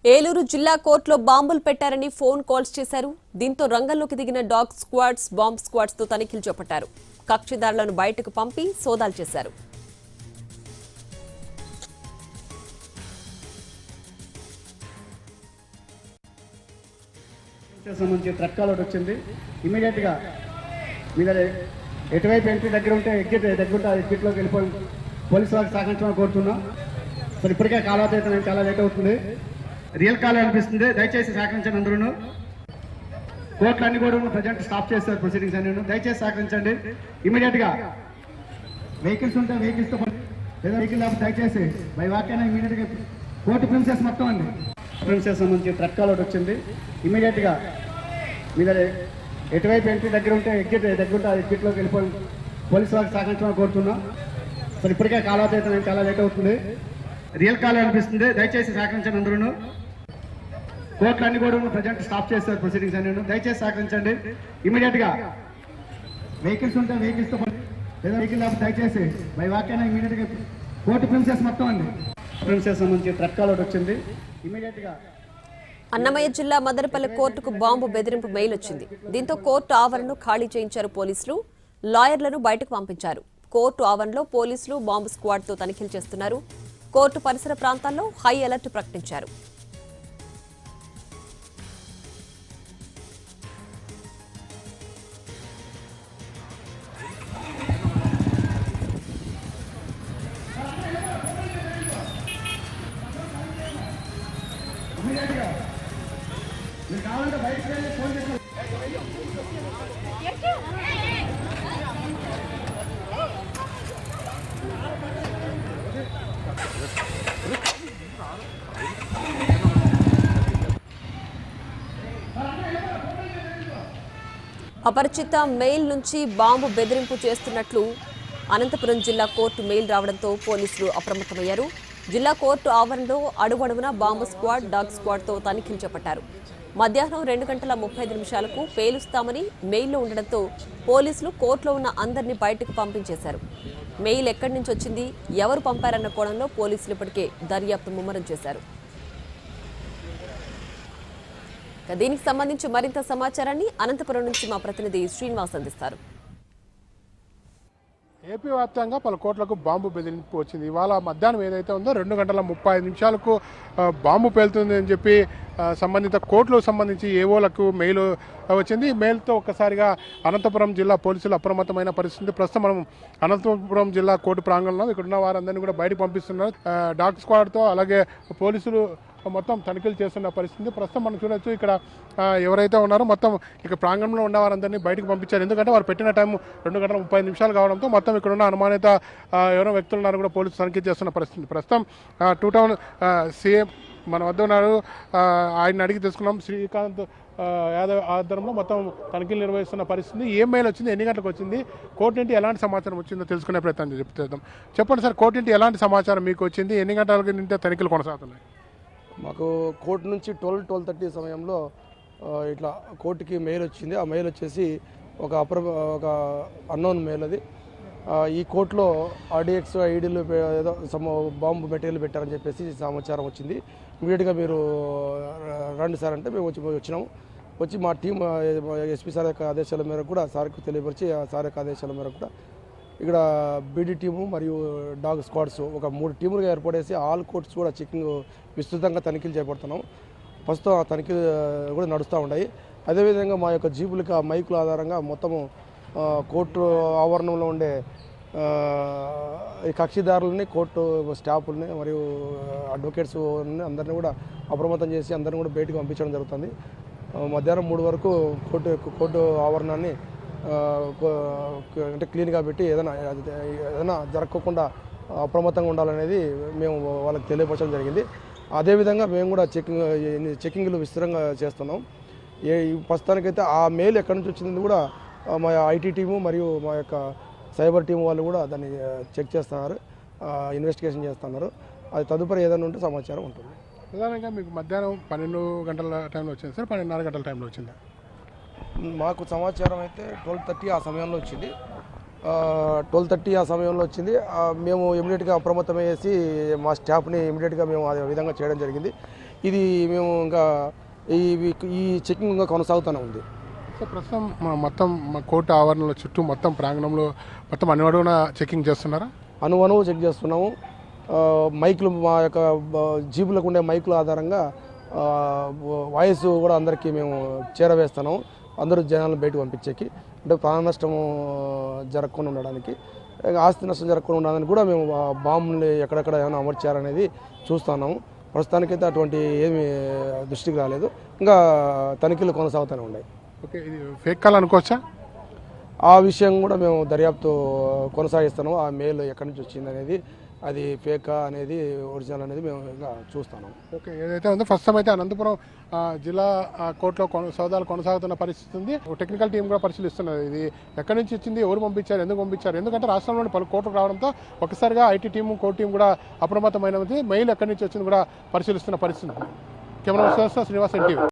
ఏలూరు జిల్లా కోర్టులో బాంబులు పెట్టారని ఫోన్ కాల్స్ చేశారు. దీంతో రంగంలోకి దిగిన డాగ్ స్క్వాడ్స్, బాంబ్ స్క్వాడ్స్ తో తనిఖీలు చేపట్టారు. కక్షిదారులను బయటకు పంపి సోదాలు చేశారు. సంబంధించి ట్రక్ కాల్ ఒకటి వచ్చింది. ఇమీడియట్ గా మీద ఎటువైపు ఎంట్రీ దగ్గర ఉంటే ఎగ్జిట్ దగ్గర ఉంటే ఎగ్జిట్లోకి వెళ్ళిపోయి పోలీసు వాళ్ళకి సహకరించమని కోరుతున్నాం. మరి ఇప్పటికే కాల్ అవుతుంది, చాలా లేట్ అవుతుంది. రియల్ కాల్ అనిపిస్తుంది, దయచేసి సహకరించండి. అందరూ కోర్టులు అన్ని కూడా ప్రజెంట్ స్టాప్ చేస్తారు ప్రొసీడింగ్స్ అన్ని. దయచేసి సహకరించండి. ఇమీడియట్ గా వెహికల్స్ ఉంటే వెహికల్స్ తో లేదా వెహికల్ లేకపోతే దయచేసి బై వాక్యాన్ని ఇమీడియట్ గా కోర్టు ప్రిన్సెస్ మొత్తం అండి. ప్రిన్సెస్ సంబంధించి ట్రక్ కాల్ ఒకటి వచ్చింది. ఇమీడియట్ గా మీద ఎటువైపు ఎంట్రీ దగ్గర ఉంటే ఎగ్జిట్ దగ్గర ఉంటే ఎగ్జిట్లోకి వెళ్ళిపోయి పోలీసు వాళ్ళకి సహకరించమని కోరుతున్నాం. మరి ఇప్పటికే కాల్ అవుతుంది, చాలా లేట్ అవుతుంది. రియల్ కాల్ అనిపిస్తుంది, దయచేసి సహకరించండి. అందరూ కోర్టులు అన్ని కూడా ప్రజెంట్ స్టాప్ చేస్తారు ప్రొసీడింగ్స్ అన్ని. దయచేసి సహకరించండి. ఇమీడియట్ గా వెహికల్స్ ఉంటే వెహికల్స్ తో లేదా వెహికల్ లేకపోతే దయచేసి బై వాక్యాన్ని ఇమీడియట్ గా కోర్టు ప్రిన్సెస్ మొత్తం అండి. ప్రిన్సెస్ సంబంధించి ట్రక్ కాల్ ఒకటి వచ్చింది. ఇమీడియట్ గా అన్నమయ్య జిల్లా మదనపల్లి కోర్టుకు బాంబు బెదిరింపు మెయిల్ వచ్చింది. దీంతో కోర్టు ఆవరణను ఖాళీ చేయించారు పోలీసులు. లాయర్లను బయటకు పంపించారు. కోర్టు ఆవరణలో పోలీసులు బాంబు స్క్వాడ్ తో తనిఖీలు చేస్తున్నారు. కోర్టు పరిసర ప్రాంతాల్లో హై అలర్ట్ ప్రకటించారు. అపరిచిత మెయిల్ నుంచి బాంబు బెదిరింపు చేస్తున్నట్లు అనంతపురం జిల్లా కోర్టు మెయిల్ రావడంతో పోలీసులు అప్రమత్తమయ్యారు. జిల్లా కోర్టు ఆవరణలో అడుగడుగునా బాంబు స్క్వాడ్, డాగ్ స్క్వాడ్ తో తనిఖీలు చేపట్టారు. మధ్యాహ్నం 2:35 పేలుస్తామని మెయిల్లో ఉండడంతో పోలీసులు కోర్టులో ఉన్న అందరినీ బయటకు పంపించేశారు. మెయిల్ ఎక్కడి నుంచి వచ్చింది, ఎవరు పంపారన్న కోణంలో పోలీసులు ఇప్పటికే దర్యాప్తు ముమ్మరం చేశారు. దీనికి సంబంధించి మరింత సమాచారాన్ని అనంతపురం నుంచి మా ప్రతినిధి శ్రీనివాస్ అందిస్తారు. ఏపీ వ్యాప్తంగా పలు కోట్లకు బాంబు బెదిరింపు వచ్చింది. ఇవాళ మధ్యాహ్నం ఏదైతే ఉందో 2:35 బాంబు పేలుతుంది అని చెప్పి సంబంధిత కోర్టులకు సంబంధించి ఏవోలకు మెయిల్ వచ్చింది. ఈ మెయిల్తో ఒక్కసారిగా అనంతపురం జిల్లా పోలీసులు అప్రమత్తమైన పరిస్థితి. ప్రస్తుతం మనం అనంతపురం జిల్లా కోర్టు ప్రాంగణంలో ఇక్కడ ఉన్న వారందరినీ కూడా బయటకు పంపిస్తున్నారు. డాగ్ స్క్వాడ్తో అలాగే పోలీసులు మొత్తం తనిఖీలు చేస్తున్న పరిస్థితి. ప్రస్తుతం మనం చూడొచ్చు, ఇక్కడ ఎవరైతే ఉన్నారో మొత్తం ఇక ప్రాంగణంలో ఉన్న వారందరినీ బయటకు పంపించారు. ఎందుకంటే వారు పెట్టిన టైం 2:30 కావడంతో మొత్తం ఇక్కడ ఉన్న అనుమానిత ఎవరో వ్యక్తులు ఉన్నారో కూడా పోలీసులు తనిఖీ చేస్తున్న పరిస్థితి. ప్రస్తుతం 2 టౌన్ సీఎం మన వద్ద ఉన్నారు. ఆయన అడిగి తెలుసుకున్నాం. శ్రీకాంత్ యాదవ్ ఆధ్వర్యంలో మొత్తం తనిఖీలు నిర్వహిస్తున్న పరిస్థితి. ఏ మెయిల్ వచ్చింది, ఎన్ని గంటలకు వచ్చింది, కోర్టు నుండి ఎలాంటి సమాచారం వచ్చిందో తెలుసుకునే ప్రయత్నం చేద్దాం. చెప్పండి సార్, కోర్టు నుండి ఎలాంటి సమాచారం మీకు వచ్చింది, ఎన్ని గంటలకు నింటే తనిఖీలు కొనసాగుతున్నాయి? మాకు కోర్టు నుంచి 12:30 సమయంలో ఇట్లా కోర్టుకి మెయిల్ వచ్చింది. ఆ మెయిల్ వచ్చేసి ఒక అన్నోన్ మెయిల్. అది ఈ కోర్టులో ఆర్డీఎక్స్ ఐడీలు ఏదో బాంబు మెటీరియల్ పెట్టారని చెప్పేసి సమాచారం వచ్చింది. ఇమీడియట్గా మీరు రండి సార్ అంటే మేము వచ్చినాము. వచ్చి మా టీం ఎస్పీ సార్ యొక్క ఆదేశాల మేరకు కూడా సార్కి తెలియపరిచి ఆ సార్ యొక్క ఆదేశాల మేరకు కూడా ఇక్కడ బీడీ టీము మరియు డాగ్ స్క్వాడ్స్ ఒక 3 టీములుగా ఏర్పడేసి ఆల్ కోర్ట్స్ కూడా చెకింగ్ విస్తృతంగా తనిఖీలు చేపడుతున్నాం. ప్రస్తుతం ఆ తనిఖీలు కూడా నడుస్తూ ఉన్నాయి. అదేవిధంగా మా యొక్క జీపులకి ఆ మైకుల ఆధారంగా మొత్తము కోర్టు ఆవరణంలో ఉండే ఈ కక్షిదారులని, కోర్టు స్టాఫ్ని మరియు అడ్వకేట్స్ అందరినీ కూడా అప్రమత్తం చేసి అందరిని కూడా బయటకు పంపించడం జరుగుతుంది. మధ్యాహ్నం 3 వరకు కోర్టు ఆవరణాన్ని అంటే క్లీన్గా పెట్టి ఏదైనా జరగకుండా అప్రమత్తంగా ఉండాలనేది మేము వాళ్ళకి తెలియపరచడం జరిగింది. అదేవిధంగా మేము కూడా చెకింగ్లు విస్తృతంగా చేస్తున్నాం. ప్రస్తుతానికైతే ఆ మెయిల్ ఎక్కడి నుంచి వచ్చింది కూడా మా ఐటీ టీము మరియు మా యొక్క సైబర్ టీం వాళ్ళు కూడా దాన్ని చెక్ చేస్తున్నారు, ఇన్వెస్టిగేషన్ చేస్తున్నారు. అది తదుపరి ఏదైనా ఉంటే సమాచారం ఉంటుంది. ప్రధానంగా మీకు మధ్యాహ్నం 12 గంటల టైంలో వచ్చింది సార్, 12:30 గంటల టైంలో వచ్చిందా? మాకు సమాచారం అయితే 12:30 ఆ సమయంలో వచ్చింది. 12:30 ఆ సమయంలో వచ్చింది. మేము ఇమీడియట్గా అప్రమత్తమయ్యేసి మా స్టాఫ్ని ఇమీడియట్గా మేము ఆ విధంగా చేయడం జరిగింది. ఇది మేము ఇంకా ఈ చెకింగ్ ఇంకా కొనసాగుతూనే ఉంది. సో ప్రస్తుతం మొత్తం కోర్టు ఆవరణలో చుట్టూ మొత్తం ప్రాంగణంలో మొత్తం అడుగున చెకింగ్ చేస్తున్నారా? అనువనువు చెక్ చేస్తున్నాము. మైకులు మా యొక్క జీబులకు ఉండే మైకుల ఆధారంగా వాయిస్ కూడా అందరికీ మేము చేరవేస్తున్నాము. అందరూ జనాలను బయటకు పంపించేకి, అంటే ప్రాణ నష్టం జరగకుండా ఉండడానికి, ఆస్తి నష్టం జరగకుండా ఉండడానికి కూడా మేము బాంబులు ఎక్కడెక్కడ ఏమైనా అమర్చారనేది చూస్తున్నాము. ప్రస్తుతానికైతే అటువంటి ఏమీ దృష్టికి రాలేదు. ఇంకా తనిఖీలు కొనసాగుతూనే ఉన్నాయి. ఓకే, ఇది ఫేక్ కాల్ అనుకోవచ్చా? ఆ విషయం కూడా మేము దర్యాప్తు కొనసాగిస్తున్నాము. ఆ మెయిల్ ఎక్కడి నుంచి వచ్చింది అనేది, అది ఫేకా అనేది ఒరిజినల్ అనేది మేము ఇంకా చూస్తున్నాం. ఓకే, ఏదైతే ఉందో ప్రస్తుతం అయితే అనంతపురం జిల్లా కోర్టులో సోదాలు కొనసాగుతున్న పరిస్థితి ఉంది. టెక్నికల్ టీం కూడా పరిశీలిస్తున్నది ఇది ఎక్కడి నుంచి వచ్చింది, ఎవరు పంపించారు, ఎందుకు పంపించారు. ఎందుకంటే రాష్ట్రంలోని పలు కోర్టుకు రావడంతో ఒకసారిగా ఐటీ టీము కోర్టు టీం కూడా అప్రమత్తమైనది. మెయిల్ ఎక్కడి నుంచి వచ్చింది కూడా పరిశీలిస్తున్న పరిస్థితి. Camera Srinivas, NTV.